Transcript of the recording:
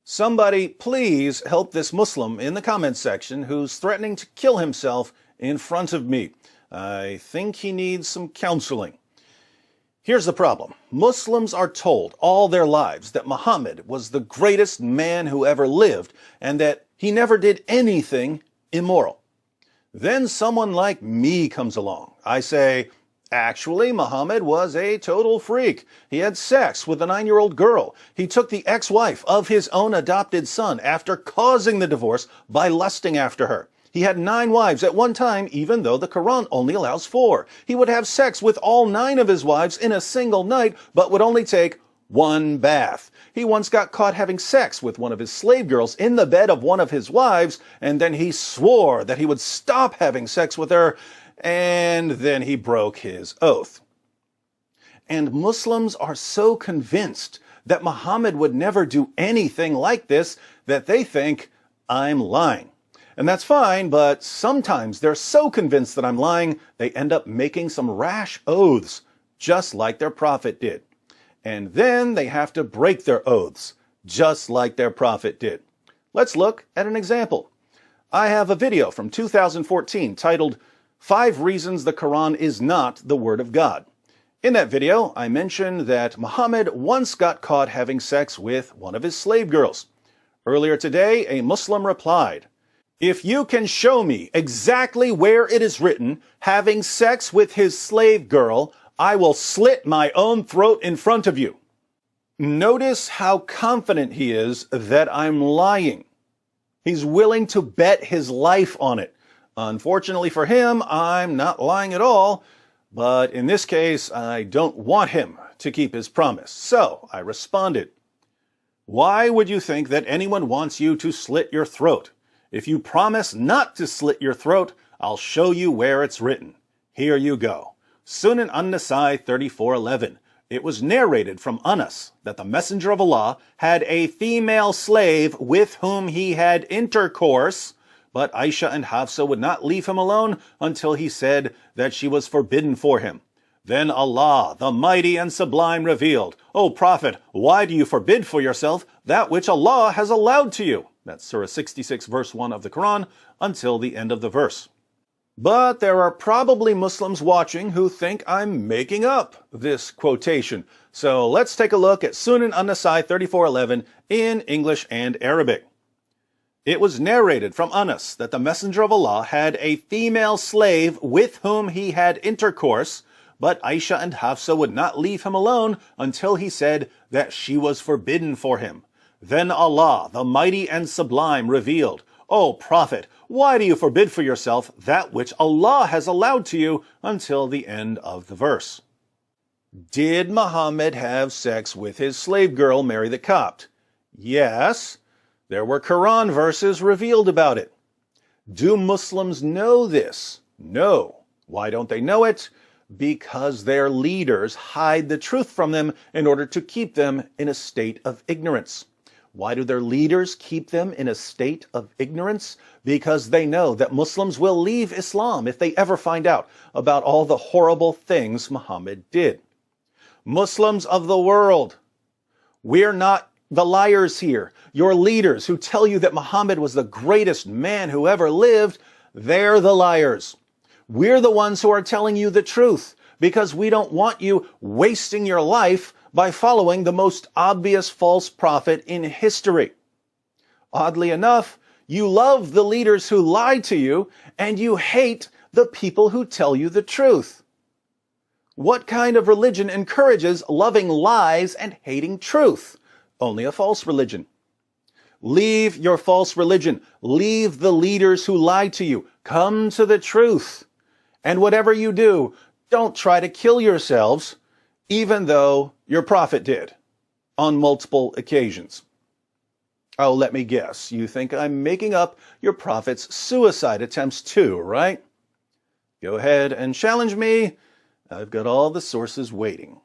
Somebody please help this Muslim in the comments section who's threatening to kill himself in front of me. I think he needs some counseling. Here's the problem. Muslims are told all their lives that Muhammad was the greatest man who ever lived and that he never did anything immoral. Then someone like me comes along. I say, actually, Muhammad was a total freak. He had sex with a 9-year-old girl. He took the ex-wife of his own adopted son after causing the divorce by lusting after her. He had 9 wives at one time, even though the Quran only allows 4. He would have sex with all 9 of his wives in a single night, but would only take 1 bath. He once got caught having sex with one of his slave girls in the bed of one of his wives, and then he swore that he would stop having sex with her, and then he broke his oath. And Muslims are so convinced that Muhammad would never do anything like this that they think I'm lying. And that's fine, but sometimes they're so convinced that I'm lying, they end up making some rash oaths, just like their prophet did. And then they have to break their oaths, just like their prophet did. Let's look at an example. I have a video from 2014 titled, 5 Reasons the Quran is Not the Word of God. In that video, I mentioned that Muhammad once got caught having sex with one of his slave girls. Earlier today, a Muslim replied, if you can show me exactly where it is written, having sex with his slave girl, I will slit my own throat in front of you. Notice how confident he is that I'm lying. He's willing to bet his life on it. Unfortunately for him, I'm not lying at all, but in this case, I don't want him to keep his promise. So I responded, why would you think that anyone wants you to slit your throat? If you promise not to slit your throat, I'll show you where it's written. Here you go. Sunan An-Nasai 34:11. It was narrated from Anas that the Messenger of Allah had a female slave with whom he had intercourse, but Aisha and Hafsa would not leave him alone until he said that she was forbidden for him. Then Allah, the Mighty and Sublime, revealed, O Prophet, why do you forbid for yourself that which Allah has allowed to you? That's Surah 66, verse 1 of the Quran, until the end of the verse. But there are probably Muslims watching who think I'm making up this quotation. So let's take a look at Sunan An-Nasai 34:11 in English and Arabic. It was narrated from Anas that the Messenger of Allah had a female slave with whom he had intercourse, but Aisha and Hafsa would not leave him alone until he said that she was forbidden for him. Then Allah, the Mighty and Sublime, revealed, O Prophet, why do you forbid for yourself that which Allah has allowed to you, until the end of the verse. Did Muhammad have sex with his slave girl, Mary the Copt? Yes. There were Quran verses revealed about it. Do Muslims know this? No. Why don't they know it? Because their leaders hide the truth from them in order to keep them in a state of ignorance. Why do their leaders keep them in a state of ignorance? Because they know that Muslims will leave Islam if they ever find out about all the horrible things Muhammad did. Muslims of the world, we're not the liars here. Your leaders who tell you that Muhammad was the greatest man who ever lived, they're the liars. We're the ones who are telling you the truth, because we don't want you wasting your life by following the most obvious false prophet in history. Oddly enough, you love the leaders who lie to you, and you hate the people who tell you the truth. What kind of religion encourages loving lies and hating truth? Only a false religion. Leave your false religion. Leave the leaders who lie to you. Come to the truth. And whatever you do, don't try to kill yourselves, even though your prophet did on multiple occasions. Oh, let me guess. You think I'm making up your prophet's suicide attempts too, right? Go ahead and challenge me. I've got all the sources waiting.